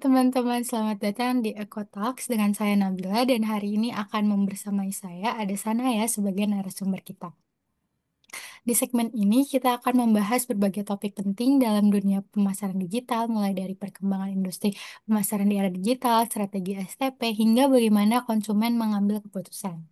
teman-teman, selamat datang di Eco Talks dengan saya Nabila dan hari ini akan membersamai saya ada Sanaya sebagai narasumber kita. Di segmen ini kita akan membahas berbagai topik penting dalam dunia pemasaran digital mulai dari perkembangan industri pemasaran di era digital, strategi STP hingga bagaimana konsumen mengambil keputusan.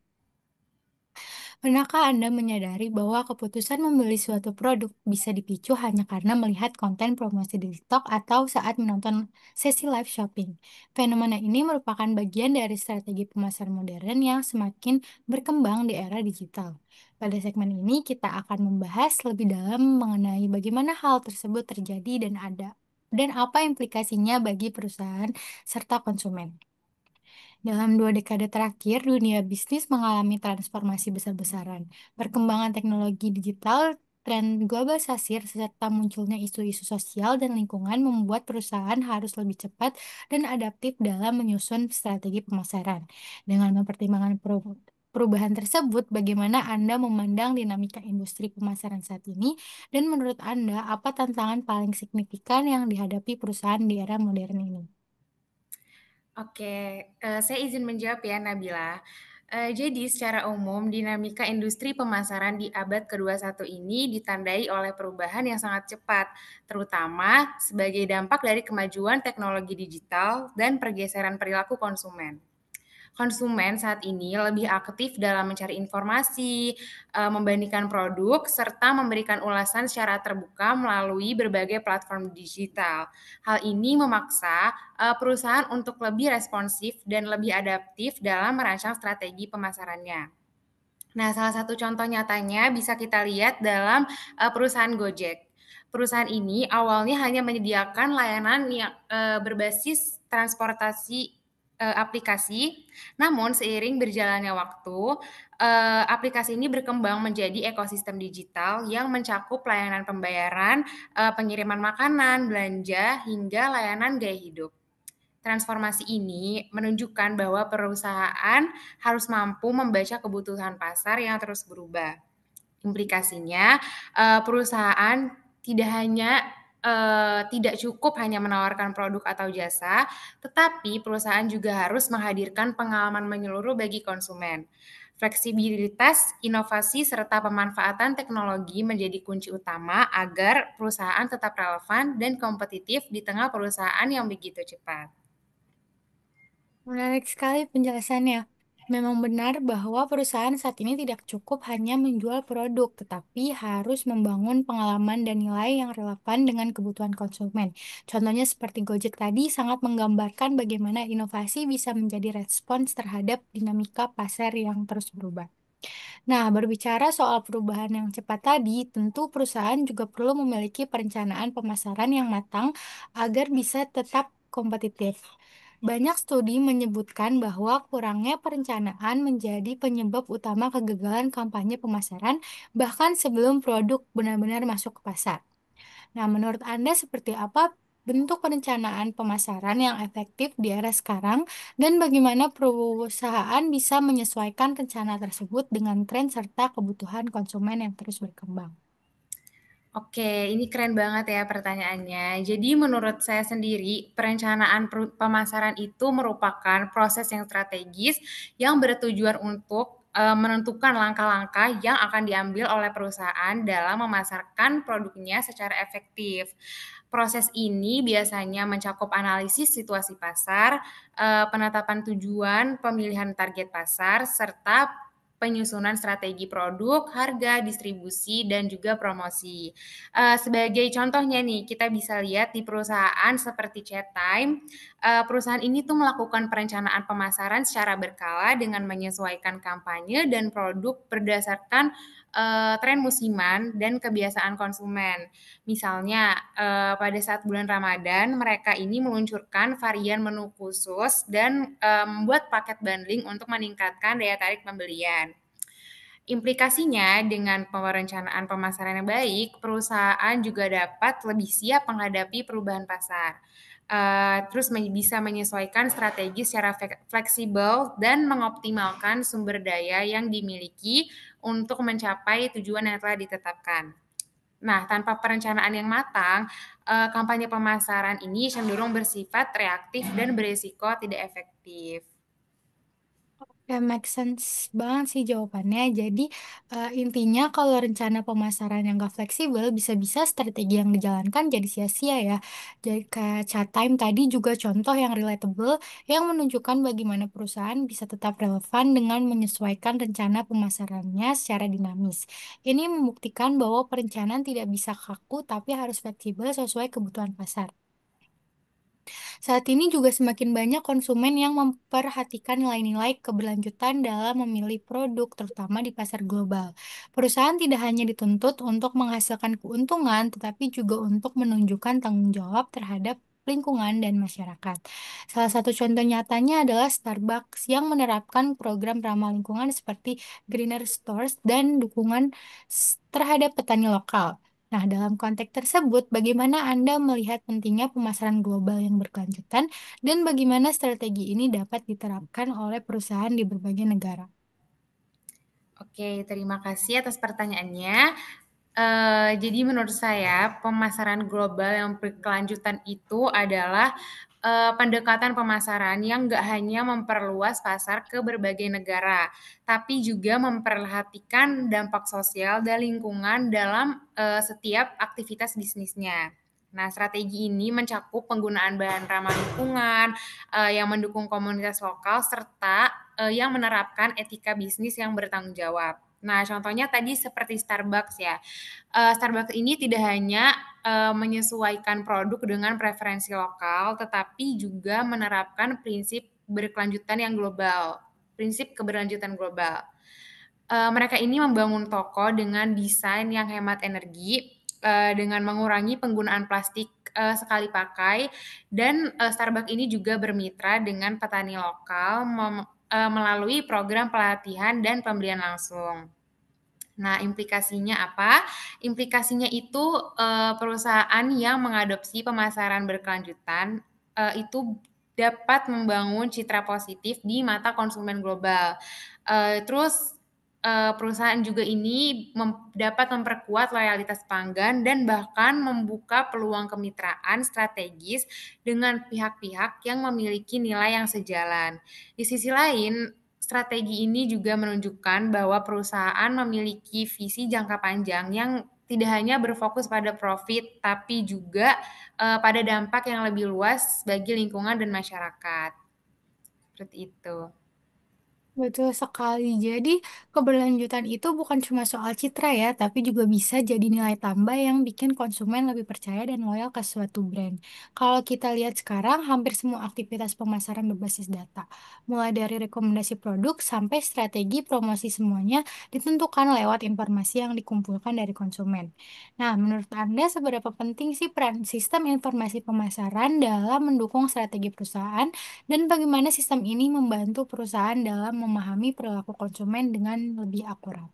Pernahkah Anda menyadari bahwa keputusan membeli suatu produk bisa dipicu hanya karena melihat konten promosi di TikTok atau saat menonton sesi live shopping? Fenomena ini merupakan bagian dari strategi pemasaran modern yang semakin berkembang di era digital. Pada segmen ini, kita akan membahas lebih dalam mengenai bagaimana hal tersebut terjadi dan apa implikasinya bagi perusahaan serta konsumen. Dalam 2 dekade terakhir, dunia bisnis mengalami transformasi besar-besaran. Perkembangan teknologi digital, tren globalisasi, serta munculnya isu-isu sosial dan lingkungan membuat perusahaan harus lebih cepat dan adaptif dalam menyusun strategi pemasaran. Dengan mempertimbangkan perubahan tersebut, bagaimana Anda memandang dinamika industri pemasaran saat ini, dan menurut Anda, apa tantangan paling signifikan yang dihadapi perusahaan di era modern ini? Oke, saya izin menjawab ya Nabila. Jadi secara umum dinamika industri pemasaran di abad ke-21 ini ditandai oleh perubahan yang sangat cepat, terutama sebagai dampak dari kemajuan teknologi digital dan pergeseran perilaku konsumen. Konsumen saat ini lebih aktif dalam mencari informasi, membandingkan produk, serta memberikan ulasan secara terbuka melalui berbagai platform digital. Hal ini memaksa perusahaan untuk lebih responsif dan lebih adaptif dalam merancang strategi pemasarannya. Nah, salah satu contoh nyatanya bisa kita lihat dalam perusahaan Gojek. Perusahaan ini awalnya hanya menyediakan layanan yang berbasis transportasi aplikasi, namun seiring berjalannya waktu, aplikasi ini berkembang menjadi ekosistem digital yang mencakup layanan pembayaran, pengiriman makanan, belanja, hingga layanan gaya hidup. Transformasi ini menunjukkan bahwa perusahaan harus mampu membaca kebutuhan pasar yang terus berubah. Implikasinya, perusahaan tidak hanya tidak cukup hanya menawarkan produk atau jasa, tetapi perusahaan juga harus menghadirkan pengalaman menyeluruh bagi konsumen. Fleksibilitas, inovasi, serta pemanfaatan teknologi menjadi kunci utama agar perusahaan tetap relevan dan kompetitif di tengah perusahaan yang begitu cepat. Menarik sekali penjelasannya. Memang benar bahwa perusahaan saat ini tidak cukup hanya menjual produk, tetapi harus membangun pengalaman dan nilai yang relevan dengan kebutuhan konsumen. Contohnya seperti Gojek tadi sangat menggambarkan bagaimana inovasi bisa menjadi respons terhadap dinamika pasar yang terus berubah. Nah, berbicara soal perubahan yang cepat tadi, tentu perusahaan juga perlu memiliki perencanaan pemasaran yang matang agar bisa tetap kompetitif. Banyak studi menyebutkan bahwa kurangnya perencanaan menjadi penyebab utama kegagalan kampanye pemasaran, bahkan sebelum produk benar-benar masuk ke pasar. Nah, menurut Anda seperti apa bentuk perencanaan pemasaran yang efektif di era sekarang dan bagaimana perusahaan bisa menyesuaikan rencana tersebut dengan tren serta kebutuhan konsumen yang terus berkembang? Oke, ini keren banget ya pertanyaannya. Jadi menurut saya sendiri, perencanaan pemasaran itu merupakan proses yang strategis yang bertujuan untuk menentukan langkah-langkah yang akan diambil oleh perusahaan dalam memasarkan produknya secara efektif. Proses ini biasanya mencakup analisis situasi pasar, penetapan tujuan, pemilihan target pasar, serta penyusunan strategi produk, harga, distribusi, dan juga promosi. Sebagai contohnya nih, kita bisa lihat di perusahaan seperti Chatime, perusahaan ini tuh melakukan perencanaan pemasaran secara berkala dengan menyesuaikan kampanye dan produk berdasarkan tren musiman dan kebiasaan konsumen. Misalnya, pada saat bulan Ramadan, mereka ini meluncurkan varian menu khusus dan membuat paket bundling untuk meningkatkan daya tarik pembelian. Implikasinya dengan perencanaan pemasaran yang baik, perusahaan juga dapat lebih siap menghadapi perubahan pasar. Terus bisa menyesuaikan strategi secara fleksibel dan mengoptimalkan sumber daya yang dimiliki untuk mencapai tujuan yang telah ditetapkan. Nah, tanpa perencanaan yang matang, kampanye pemasaran ini cenderung bersifat reaktif dan beresiko tidak efektif. Ya, make sense banget sih jawabannya. Jadi, intinya kalau rencana pemasaran yang gak fleksibel, bisa-bisa strategi yang dijalankan jadi sia-sia ya. Jadi kayak chat time tadi juga contoh yang relatable, yang menunjukkan bagaimana perusahaan bisa tetap relevan dengan menyesuaikan rencana pemasarannya secara dinamis. Ini membuktikan bahwa perencanaan tidak bisa kaku, tapi harus fleksibel sesuai kebutuhan pasar. Saat ini juga semakin banyak konsumen yang memperhatikan nilai-nilai keberlanjutan dalam memilih produk, terutama di pasar global. Perusahaan tidak hanya dituntut untuk menghasilkan keuntungan, tetapi juga untuk menunjukkan tanggung jawab terhadap lingkungan dan masyarakat. Salah satu contoh nyatanya adalah Starbucks yang menerapkan program ramah lingkungan seperti Greener Stores dan dukungan terhadap petani lokal. Nah, dalam konteks tersebut, bagaimana Anda melihat pentingnya pemasaran global yang berkelanjutan dan bagaimana strategi ini dapat diterapkan oleh perusahaan di berbagai negara? Oke, terima kasih atas pertanyaannya. Jadi menurut saya pemasaran global yang berkelanjutan itu adalah, pendekatan pemasaran yang nggak hanya memperluas pasar ke berbagai negara, tapi juga memperhatikan dampak sosial dan lingkungan dalam, setiap aktivitas bisnisnya. Nah, strategi ini mencakup penggunaan bahan ramah lingkungan, yang mendukung komunitas lokal, serta, yang menerapkan etika bisnis yang bertanggung jawab. Nah, contohnya tadi seperti Starbucks ya. Starbucks ini tidak hanya, menyesuaikan produk dengan preferensi lokal, tetapi juga menerapkan prinsip keberlanjutan global. Mereka ini membangun toko dengan desain yang hemat energi, dengan mengurangi penggunaan plastik, sekali pakai, dan, Starbucks ini juga bermitra dengan petani lokal melalui program pelatihan dan pembelian langsung. Nah, implikasinya apa? Implikasinya itu, perusahaan yang mengadopsi pemasaran berkelanjutan, itu dapat membangun citra positif di mata konsumen global. Terus, perusahaan juga ini dapat memperkuat loyalitas pelanggan dan bahkan membuka peluang kemitraan strategis dengan pihak-pihak yang memiliki nilai yang sejalan. Di sisi lain, strategi ini juga menunjukkan bahwa perusahaan memiliki visi jangka panjang yang tidak hanya berfokus pada profit, tapi juga pada dampak yang lebih luas bagi lingkungan dan masyarakat. Seperti itu. Betul sekali. Jadi, keberlanjutan itu bukan cuma soal citra ya, tapi juga bisa jadi nilai tambah yang bikin konsumen lebih percaya dan loyal ke suatu brand. Kalau kita lihat sekarang, hampir semua aktivitas pemasaran berbasis data, mulai dari rekomendasi produk sampai strategi promosi semuanya ditentukan lewat informasi yang dikumpulkan dari konsumen. Nah, menurut Anda seberapa penting sih peran sistem informasi pemasaran dalam mendukung strategi perusahaan? Dan bagaimana sistem ini membantu perusahaan dalam memahami perilaku konsumen dengan lebih akurat?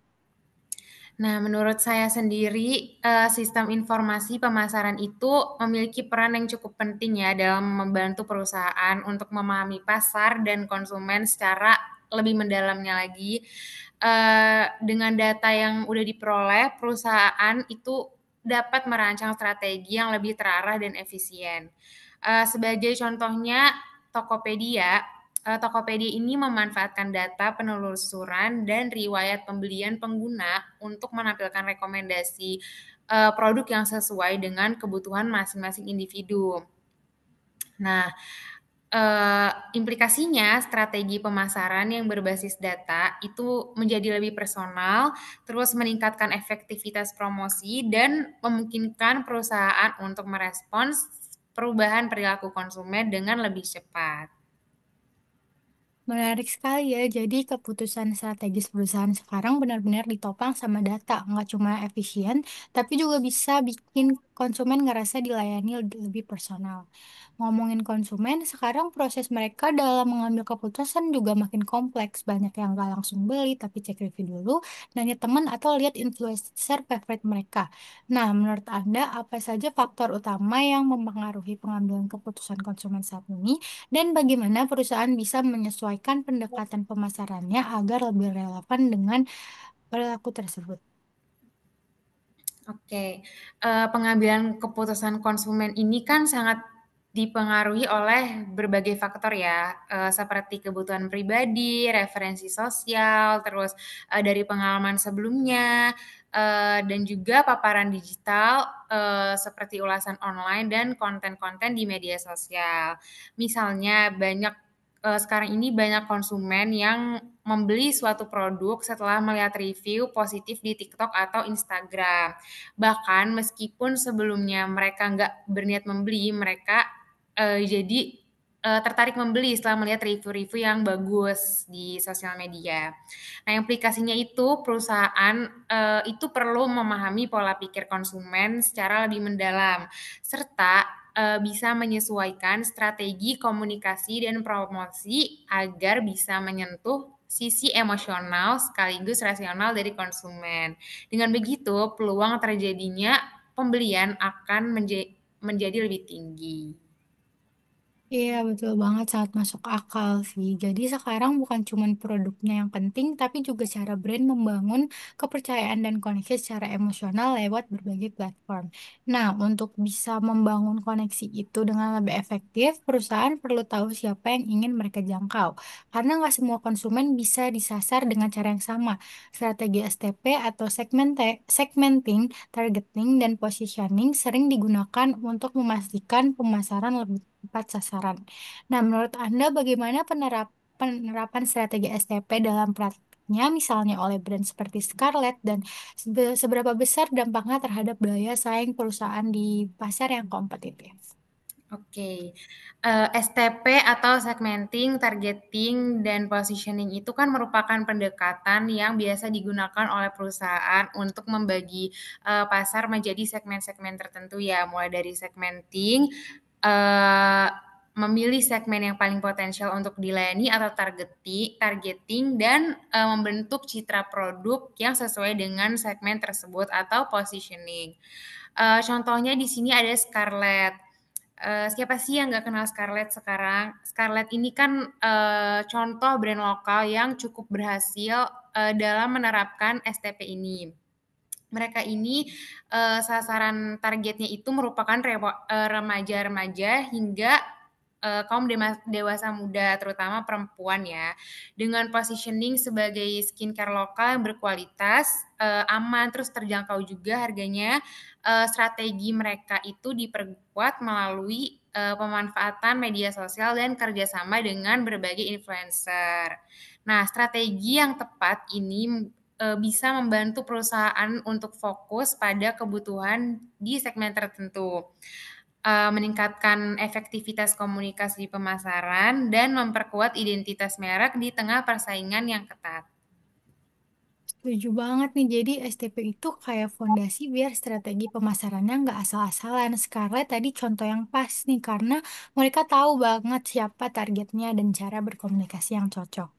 Nah, menurut saya sendiri, sistem informasi pemasaran itu memiliki peran yang cukup penting ya dalam membantu perusahaan untuk memahami pasar dan konsumen secara lebih mendalamnya lagi. Dengan data yang udah diperoleh, perusahaan itu dapat merancang strategi yang lebih terarah dan efisien. Sebagai contohnya Tokopedia, Tokopedia ini memanfaatkan data penelusuran dan riwayat pembelian pengguna untuk menampilkan rekomendasi, produk yang sesuai dengan kebutuhan masing-masing individu. Nah, implikasinya strategi pemasaran yang berbasis data itu menjadi lebih personal, terus meningkatkan efektivitas promosi dan memungkinkan perusahaan untuk merespons perubahan perilaku konsumen dengan lebih cepat. Menarik sekali ya, jadi keputusan strategis perusahaan sekarang benar-benar ditopang sama data, nggak cuma efisien, tapi juga bisa bikin konsumen ngerasa dilayani lebih personal. Ngomongin konsumen, sekarang proses mereka dalam mengambil keputusan juga makin kompleks, banyak yang nggak langsung beli, tapi cek review dulu, nanya teman atau lihat influencer favorit mereka. Nah, menurut Anda, apa saja faktor utama yang mempengaruhi pengambilan keputusan konsumen saat ini? Dan bagaimana perusahaan bisa menyesuaikan pendekatan pemasarannya agar lebih relevan dengan perilaku tersebut. Oke, pengambilan keputusan konsumen ini kan sangat dipengaruhi oleh berbagai faktor ya, seperti kebutuhan pribadi, referensi sosial, terus, dari pengalaman sebelumnya, dan juga paparan digital, seperti ulasan online dan konten-konten di media sosial. Misalnya sekarang ini banyak konsumen yang membeli suatu produk setelah melihat review positif di TikTok atau Instagram. Bahkan meskipun sebelumnya mereka nggak berniat membeli, mereka, jadi, tertarik membeli setelah melihat review-review yang bagus di sosial media. Nah, implikasinya itu perusahaan, itu perlu memahami pola pikir konsumen secara lebih mendalam, serta, bisa menyesuaikan strategi komunikasi dan promosi agar bisa menyentuh sisi emosional sekaligus rasional dari konsumen. Dengan begitu, peluang terjadinya pembelian akan menjadi lebih tinggi. Iya, betul banget, sangat masuk akal sih. Jadi sekarang bukan cuma produknya yang penting, tapi juga cara brand membangun kepercayaan dan koneksi secara emosional lewat berbagai platform. Nah, untuk bisa membangun koneksi itu dengan lebih efektif, perusahaan perlu tahu siapa yang ingin mereka jangkau. Karena nggak semua konsumen bisa disasar dengan cara yang sama. Strategi STP atau segmenting, targeting, dan positioning sering digunakan untuk memastikan pemasaran lebih tepat sasaran. Nah, menurut Anda bagaimana penerapan strategi STP dalam praktiknya, misalnya oleh brand seperti Scarlett, dan seberapa besar dampaknya terhadap daya saing perusahaan di pasar yang kompetitif? Oke, STP atau segmenting, targeting, dan positioning itu kan merupakan pendekatan yang biasa digunakan oleh perusahaan untuk membagi, pasar menjadi segmen-segmen tertentu ya, mulai dari segmenting, eee, memilih segmen yang paling potensial untuk dilayani atau targeting dan, membentuk citra produk yang sesuai dengan segmen tersebut atau positioning. Contohnya di sini ada Scarlett. Siapa sih yang nggak kenal Scarlett sekarang? Scarlett ini kan, contoh brand lokal yang cukup berhasil, dalam menerapkan STP ini. Mereka ini, sasaran targetnya itu merupakan remaja-remaja hingga, kaum dewasa muda, terutama perempuan ya. Dengan positioning sebagai skincare lokal yang berkualitas, aman, terus terjangkau juga harganya, strategi mereka itu diperkuat melalui, pemanfaatan media sosial dan kerjasama dengan berbagai influencer. Nah, strategi yang tepat ini bisa membantu perusahaan untuk fokus pada kebutuhan di segmen tertentu, meningkatkan efektivitas komunikasi di pemasaran, dan memperkuat identitas merek di tengah persaingan yang ketat. Setuju banget nih, jadi STP itu kayak fondasi biar strategi pemasarannya nggak asal-asalan. Scarlett tadi contoh yang pas nih, karena mereka tahu banget siapa targetnya dan cara berkomunikasi yang cocok.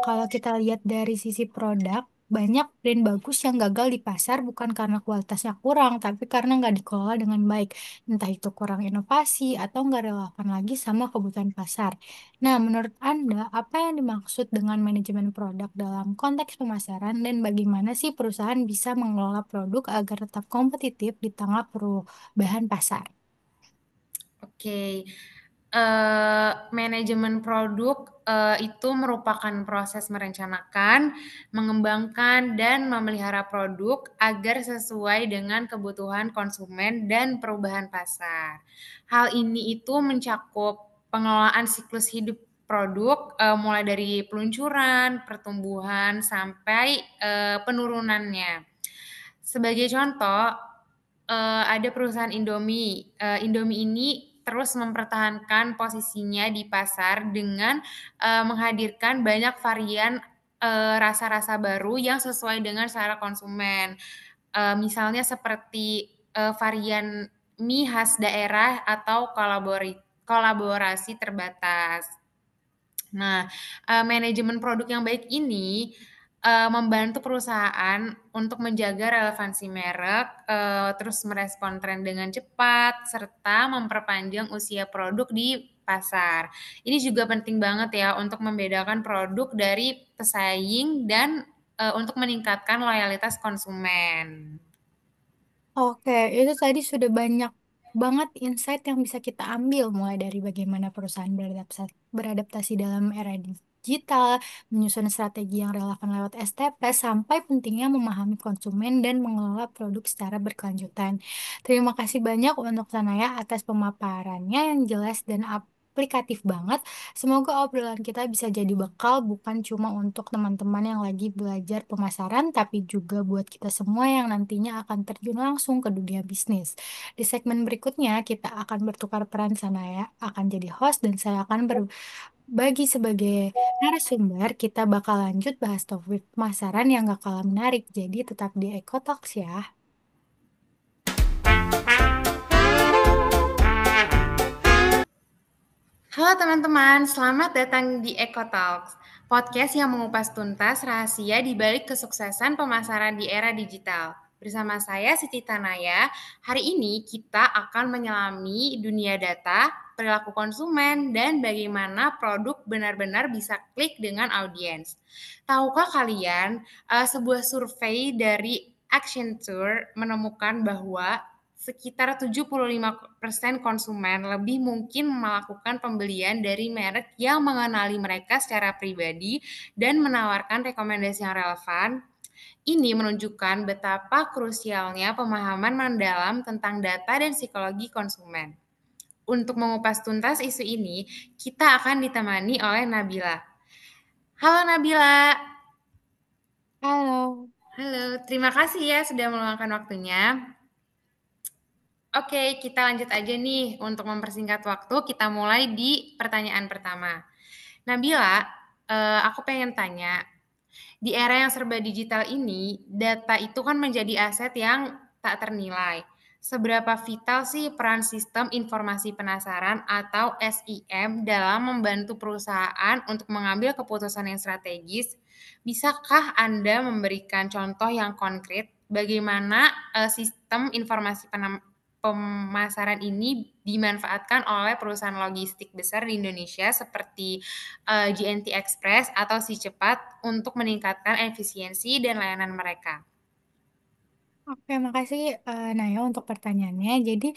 Kalau kita lihat dari sisi produk, banyak brand bagus yang gagal di pasar bukan karena kualitasnya kurang, tapi karena nggak dikelola dengan baik. Entah itu kurang inovasi atau nggak relevan lagi sama kebutuhan pasar. Nah, menurut Anda, apa yang dimaksud dengan manajemen produk dalam konteks pemasaran dan bagaimana sih perusahaan bisa mengelola produk agar tetap kompetitif di tengah perubahan pasar? Oke, manajemen produk, itu merupakan proses merencanakan, mengembangkan, dan memelihara produk agar sesuai dengan kebutuhan konsumen dan perubahan pasar. Hal ini itu mencakup pengelolaan siklus hidup produk, mulai dari peluncuran, pertumbuhan, sampai, penurunannya. Sebagai contoh, ada perusahaan Indomie. Indomie ini terus mempertahankan posisinya di pasar dengan, menghadirkan banyak varian, rasa-rasa baru yang sesuai dengan selera konsumen. Misalnya seperti, varian mie khas daerah atau kolaborasi terbatas. Nah, manajemen produk yang baik ini, membantu perusahaan untuk menjaga relevansi merek, terus merespon tren dengan cepat, serta memperpanjang usia produk di pasar. Ini juga penting banget ya untuk membedakan produk dari pesaing dan, untuk meningkatkan loyalitas konsumen. Oke, itu tadi sudah banyak banget insight yang bisa kita ambil, mulai dari bagaimana perusahaan beradaptasi dalam era digital, menyusun strategi yang relevan lewat STP, sampai pentingnya memahami konsumen dan mengelola produk secara berkelanjutan. Terima kasih banyak untuk Sanaya atas pemaparannya yang jelas dan aplikatif banget. Semoga obrolan kita bisa jadi bekal bukan cuma untuk teman-teman yang lagi belajar pemasaran, tapi juga buat kita semua yang nantinya akan terjun langsung ke dunia bisnis. Di segmen berikutnya, kita akan bertukar peran. Sana ya akan jadi host dan saya akan berbagi sebagai narasumber. Kita bakal lanjut bahas topik pemasaran yang gak kalah menarik. Jadi tetap di Eco Talks ya. Halo teman-teman, selamat datang di Eco Talks, podcast yang mengupas tuntas rahasia di balik kesuksesan pemasaran di era digital. Bersama saya Siti Tanaya, hari ini kita akan menyelami dunia data, perilaku konsumen, dan bagaimana produk benar-benar bisa klik dengan audiens. Tahukah kalian, sebuah survei dari Accenture menemukan bahwa sekitar 75% konsumen lebih mungkin melakukan pembelian dari merek yang mengenali mereka secara pribadi dan menawarkan rekomendasi yang relevan. Ini menunjukkan betapa krusialnya pemahaman mendalam tentang data dan psikologi konsumen. Untuk mengupas tuntas isu ini, kita akan ditemani oleh Nabila. Halo Nabila. Halo. Halo, terima kasih ya sudah meluangkan waktunya. Oke, kita lanjut aja nih. Untuk mempersingkat waktu, kita mulai di pertanyaan pertama. Nabila, aku pengen tanya, di era yang serba digital ini, data itu kan menjadi aset yang tak ternilai. Seberapa vital sih peran sistem informasi penasaran atau SIM dalam membantu perusahaan untuk mengambil keputusan yang strategis? Bisakah Anda memberikan contoh yang konkret bagaimana sistem informasi pemasaran ini dimanfaatkan oleh perusahaan logistik besar di Indonesia seperti GNT Express atau Si Cepat untuk meningkatkan efisiensi dan layanan mereka. Oke, makasih Naya untuk pertanyaannya. Jadi,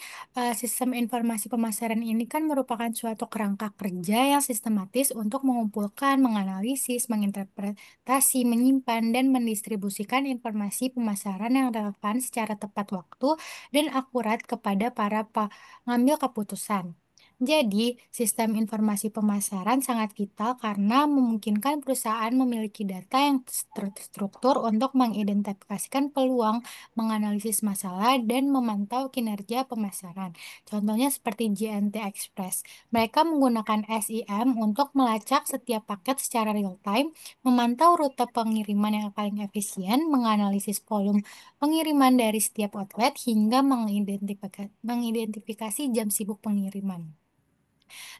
sistem informasi pemasaran ini kan merupakan suatu kerangka kerja yang sistematis untuk mengumpulkan, menganalisis, menginterpretasi, menyimpan, dan mendistribusikan informasi pemasaran yang relevan secara tepat waktu dan akurat kepada para pengambil keputusan. Jadi, sistem informasi pemasaran sangat vital karena memungkinkan perusahaan memiliki data yang terstruktur untuk mengidentifikasikan peluang, menganalisis masalah, dan memantau kinerja pemasaran. Contohnya seperti JNT Express. Mereka menggunakan SIM untuk melacak setiap paket secara real-time, memantau rute pengiriman yang paling efisien, menganalisis volume pengiriman dari setiap outlet, hingga mengidentifikasi jam sibuk pengiriman.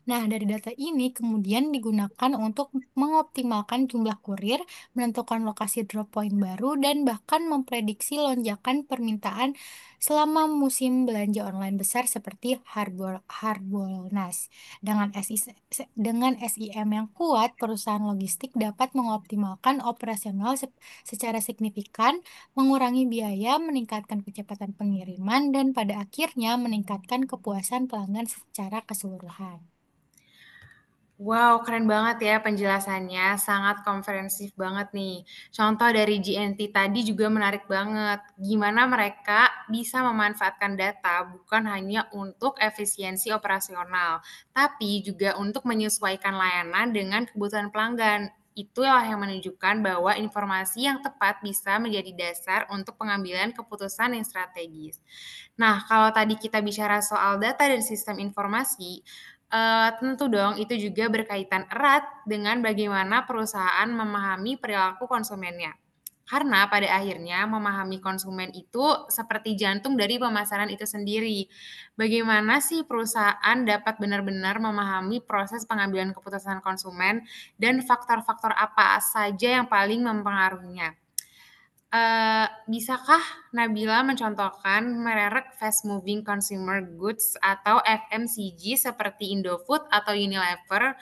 Nah, dari data ini kemudian digunakan untuk mengoptimalkan jumlah kurir, menentukan lokasi drop point baru, dan bahkan memprediksi lonjakan permintaan selama musim belanja online besar seperti Harbolnas. Dengan SIM yang kuat, perusahaan logistik dapat mengoptimalkan operasional secara signifikan, mengurangi biaya, meningkatkan kecepatan pengiriman, dan pada akhirnya meningkatkan kepuasan pelanggan secara keseluruhan. Wow, keren banget ya penjelasannya, sangat komprehensif banget nih. Contoh dari GNT tadi juga menarik banget. Gimana mereka bisa memanfaatkan data bukan hanya untuk efisiensi operasional, tapi juga untuk menyesuaikan layanan dengan kebutuhan pelanggan. Itulah yang menunjukkan bahwa informasi yang tepat bisa menjadi dasar untuk pengambilan keputusan yang strategis. Nah, kalau tadi kita bicara soal data dan sistem informasi, tentu dong itu juga berkaitan erat dengan bagaimana perusahaan memahami perilaku konsumennya. Karena pada akhirnya memahami konsumen itu seperti jantung dari pemasaran itu sendiri. Bagaimana sih perusahaan dapat benar-benar memahami proses pengambilan keputusan konsumen dan faktor-faktor apa saja yang paling mempengaruhinya? Bisakah Nabila mencontohkan merek fast moving consumer goods atau FMCG seperti Indofood atau Unilever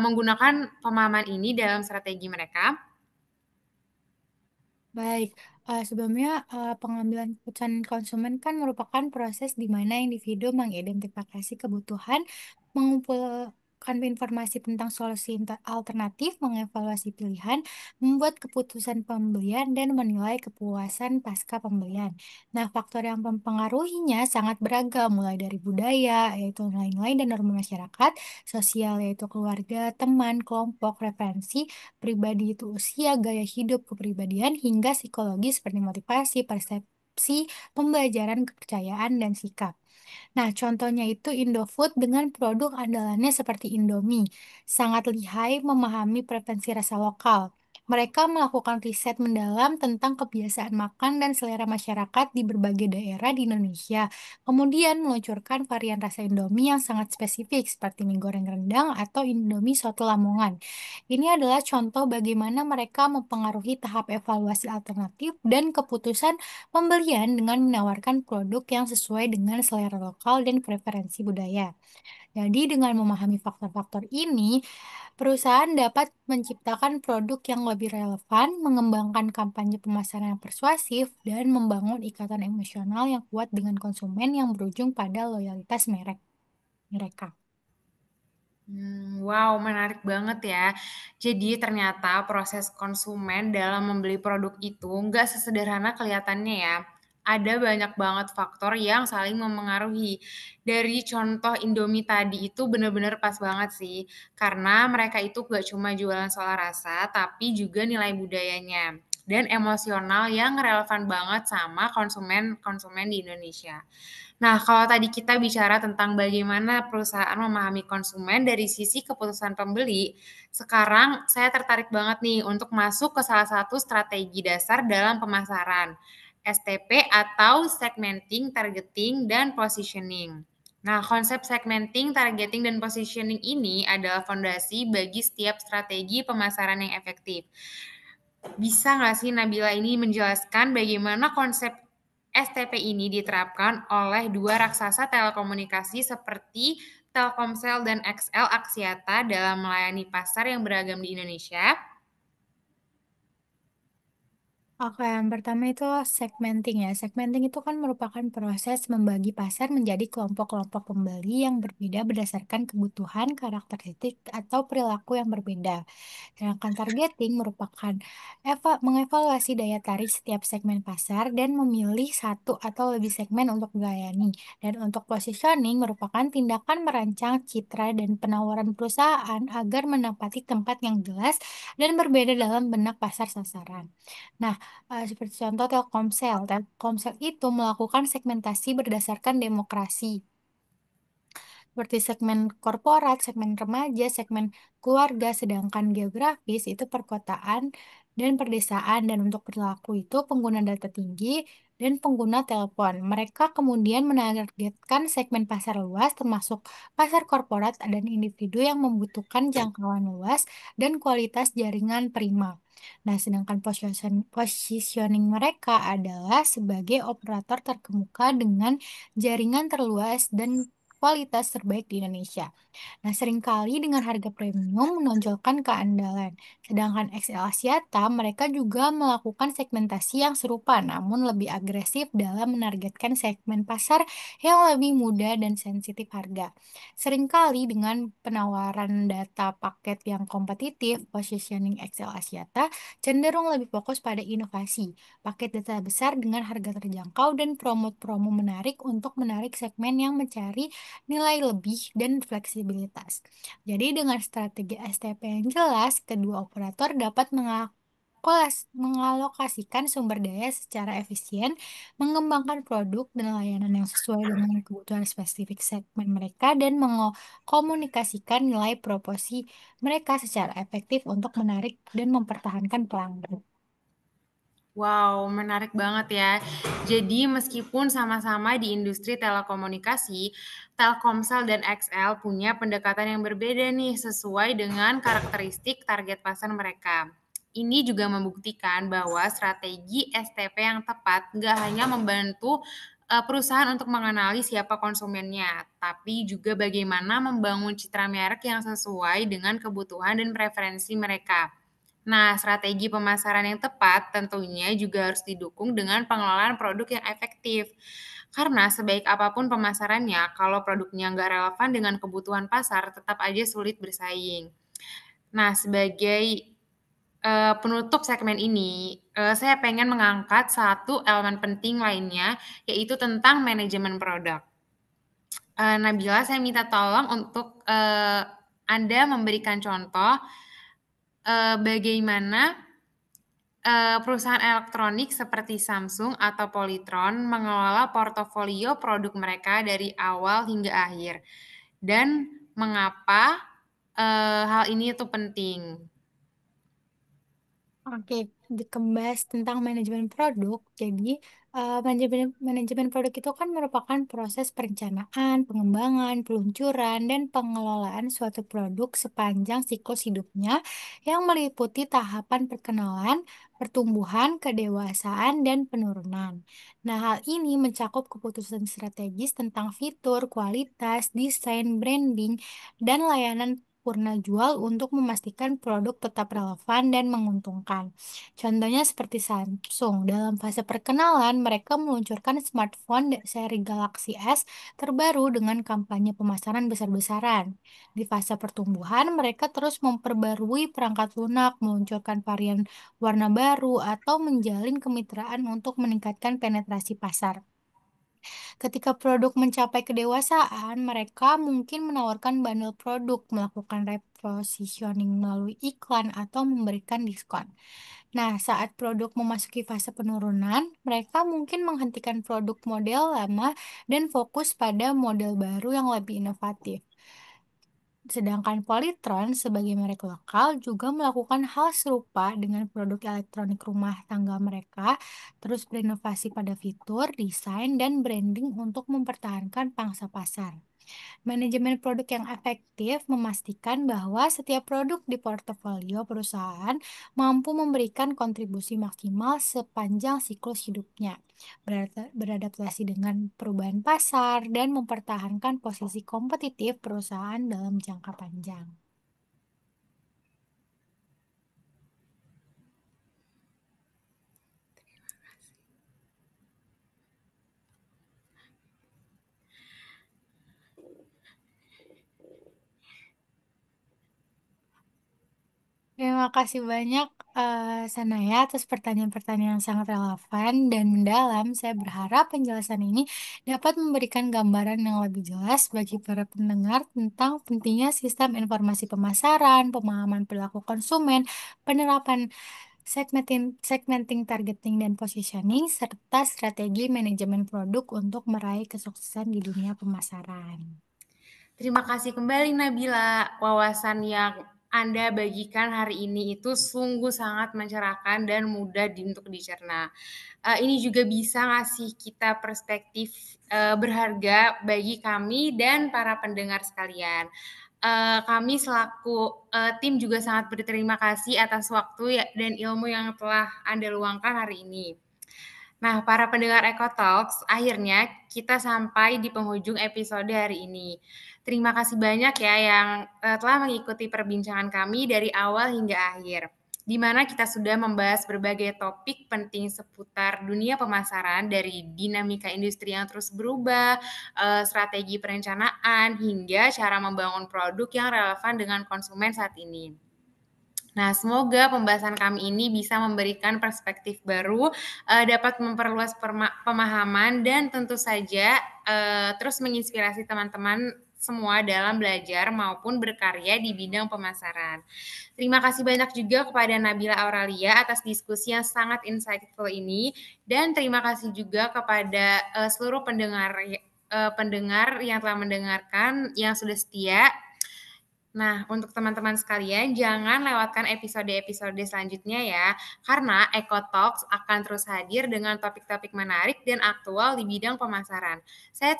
menggunakan pemahaman ini dalam strategi mereka? Baik, sebelumnya pengambilan keputusan konsumen kan merupakan proses di mana individu mengidentifikasi kebutuhan, mengumpulkan informasi tentang solusi alternatif, mengevaluasi pilihan, membuat keputusan pembelian, dan menilai kepuasan pasca pembelian. Nah, faktor yang mempengaruhinya sangat beragam, mulai dari budaya, yaitu nilai-nilai dan norma masyarakat, sosial, yaitu keluarga, teman, kelompok, referensi, pribadi itu usia, gaya hidup, kepribadian, hingga psikologi seperti motivasi, persepsi, pembelajaran, kepercayaan, dan sikap. Nah, contohnya itu Indofood dengan produk andalannya seperti Indomie. Sangat lihai memahami preferensi rasa lokal. Mereka melakukan riset mendalam tentang kebiasaan makan dan selera masyarakat di berbagai daerah di Indonesia. Kemudian meluncurkan varian rasa Indomie yang sangat spesifik seperti mie goreng rendang atau Indomie soto Lamongan. Ini adalah contoh bagaimana mereka mempengaruhi tahap evaluasi alternatif dan keputusan pembelian dengan menawarkan produk yang sesuai dengan selera lokal dan preferensi budaya. Jadi, dengan memahami faktor-faktor ini, perusahaan dapat menciptakan produk yang lebih relevan, mengembangkan kampanye pemasaran yang persuasif, dan membangun ikatan emosional yang kuat dengan konsumen yang berujung pada loyalitas merek mereka. Wow, menarik banget ya. Jadi ternyata proses konsumen dalam membeli produk itu nggak sesederhana kelihatannya ya. Ada banyak banget faktor yang saling memengaruhi. Dari contoh Indomie tadi itu bener-bener pas banget sih. Karena mereka itu gak cuma jualan soal rasa, tapi juga nilai budayanya. Dan emosional yang relevan banget sama konsumen-konsumen di Indonesia. Nah, kalau tadi kita bicara tentang bagaimana perusahaan memahami konsumen dari sisi keputusan pembeli, sekarang saya tertarik banget nih untuk masuk ke salah satu strategi dasar dalam pemasaran, STP atau segmenting, targeting, dan positioning. Nah, konsep segmenting, targeting, dan positioning ini adalah fondasi bagi setiap strategi pemasaran yang efektif. Bisa nggak sih Nabila ini menjelaskan bagaimana konsep STP ini diterapkan oleh dua raksasa telekomunikasi seperti Telkomsel dan XL Axiata dalam melayani pasar yang beragam di Indonesia? Oke, yang pertama itu segmenting ya. Segmenting itu kan merupakan proses membagi pasar menjadi kelompok-kelompok pembeli yang berbeda berdasarkan kebutuhan, karakteristik, atau perilaku yang berbeda. Sedangkan targeting merupakan mengevaluasi daya tarik setiap segmen pasar dan memilih satu atau lebih segmen untuk dilayani. Dan untuk positioning merupakan tindakan merancang citra dan penawaran perusahaan agar menempati tempat yang jelas dan berbeda dalam benak pasar sasaran. Nah, seperti contoh Telkomsel. Telkomsel itu melakukan segmentasi berdasarkan demokrasi seperti segmen korporat, segmen remaja, segmen keluarga, sedangkan geografis itu perkotaan dan perdesaan, dan untuk perilaku itu pengguna data tinggi dan pengguna telepon. Mereka kemudian menargetkan segmen pasar luas termasuk pasar korporat dan individu yang membutuhkan jangkauan luas dan kualitas jaringan prima. Nah, sedangkan positioning mereka adalah sebagai operator terkemuka dengan jaringan terluas dan kualitas terbaik di Indonesia. Nah, seringkali dengan harga premium menonjolkan keandalan. Sedangkan XL Axiata, mereka juga melakukan segmentasi yang serupa, namun lebih agresif dalam menargetkan segmen pasar yang lebih mudah dan sensitif harga. Seringkali dengan penawaran data paket yang kompetitif, positioning XL Axiata cenderung lebih fokus pada inovasi, paket data besar dengan harga terjangkau, dan promo-promo menarik untuk menarik segmen yang mencari nilai lebih dan fleksibilitas. Jadi dengan strategi STP yang jelas, kedua operator dapat mengalokasikan sumber daya secara efisien, mengembangkan produk dan layanan yang sesuai dengan kebutuhan spesifik segmen mereka, dan mengkomunikasikan nilai proporsi mereka secara efektif untuk menarik dan mempertahankan pelanggan. Wow, menarik banget ya. Jadi meskipun sama-sama di industri telekomunikasi, Telkomsel dan XL punya pendekatan yang berbeda nih sesuai dengan karakteristik target pasar mereka. Ini juga membuktikan bahwa strategi STP yang tepat nggak hanya membantu perusahaan untuk mengenali siapa konsumennya, tapi juga bagaimana membangun citra merek yang sesuai dengan kebutuhan dan preferensi mereka. Nah, strategi pemasaran yang tepat tentunya juga harus didukung dengan pengelolaan produk yang efektif. Karena sebaik apapun pemasarannya, kalau produknya nggak relevan dengan kebutuhan pasar, tetap aja sulit bersaing. Nah, sebagai penutup segmen ini, saya pengen mengangkat satu elemen penting lainnya, yaitu tentang manajemen produk. Nabila, saya minta tolong untuk Anda memberikan contoh bagaimana perusahaan elektronik seperti Samsung atau Polytron mengelola portofolio produk mereka dari awal hingga akhir, dan mengapa hal ini itu penting. Oke, dikembas tentang manajemen produk. Jadi, manajemen produk itu kan merupakan proses perencanaan, pengembangan, peluncuran, dan pengelolaan suatu produk sepanjang siklus hidupnya yang meliputi tahapan perkenalan, pertumbuhan, kedewasaan, dan penurunan. Nah, hal ini mencakup keputusan strategis tentang fitur, kualitas, desain, branding, dan layanan purna jual untuk memastikan produk tetap relevan dan menguntungkan. Contohnya seperti Samsung, dalam fase perkenalan mereka meluncurkan smartphone seri Galaxy S terbaru dengan kampanye pemasaran besar-besaran. Di fase pertumbuhan, mereka terus memperbarui perangkat lunak, meluncurkan varian warna baru, atau menjalin kemitraan untuk meningkatkan penetrasi pasar. Ketika produk mencapai kedewasaan, mereka mungkin menawarkan bundle produk, melakukan repositioning melalui iklan, atau memberikan diskon. Nah, saat produk memasuki fase penurunan, mereka mungkin menghentikan produk model lama dan fokus pada model baru yang lebih inovatif. Sedangkan Polytron sebagai merek lokal juga melakukan hal serupa dengan produk elektronik rumah tangga mereka, terus berinovasi pada fitur, desain, dan branding untuk mempertahankan pangsa pasar. Manajemen produk yang efektif memastikan bahwa setiap produk di portofolio perusahaan mampu memberikan kontribusi maksimal sepanjang siklus hidupnya, beradaptasi dengan perubahan pasar, dan mempertahankan posisi kompetitif perusahaan dalam jangka panjang. Terima kasih banyak Sanaya atas pertanyaan-pertanyaan yang sangat relevan dan mendalam. Saya berharap penjelasan ini dapat memberikan gambaran yang lebih jelas bagi para pendengar tentang pentingnya sistem informasi pemasaran, pemahaman perilaku konsumen, penerapan segmenting, targeting, dan positioning, serta strategi manajemen produk untuk meraih kesuksesan di dunia pemasaran. Terima kasih kembali Nabila. Wawasan yang Anda bagikan hari ini itu sungguh sangat mencerahkan dan mudah untuk dicerna. Ini juga bisa ngasih kita perspektif berharga bagi kami dan para pendengar sekalian. Kami selaku tim juga sangat berterima kasih atas waktu dan ilmu yang telah Anda luangkan hari ini. Nah, para pendengar Eco Talks, akhirnya kita sampai di penghujung episode hari ini. Terima kasih banyak ya yang telah mengikuti perbincangan kami dari awal hingga akhir, di mana kita sudah membahas berbagai topik penting seputar dunia pemasaran dari dinamika industri yang terus berubah, strategi perencanaan, hingga cara membangun produk yang relevan dengan konsumen saat ini. Nah, semoga pembahasan kami ini bisa memberikan perspektif baru, dapat memperluas pemahaman, dan tentu saja terus menginspirasi teman-teman semua dalam belajar maupun berkarya di bidang pemasaran. Terima kasih banyak juga kepada Nabila Auralia atas diskusi yang sangat insightful ini, dan terima kasih juga kepada seluruh pendengar yang telah mendengarkan, yang sudah setia. Nah, untuk teman-teman sekalian, jangan lewatkan episode-episode selanjutnya ya, karena Eco Talks akan terus hadir dengan topik-topik menarik dan aktual di bidang pemasaran. Saya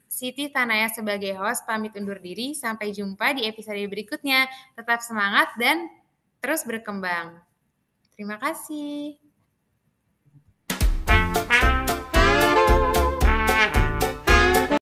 Siti Tanaya sebagai host pamit undur diri, sampai jumpa di episode berikutnya. Tetap semangat dan terus berkembang. Terima kasih.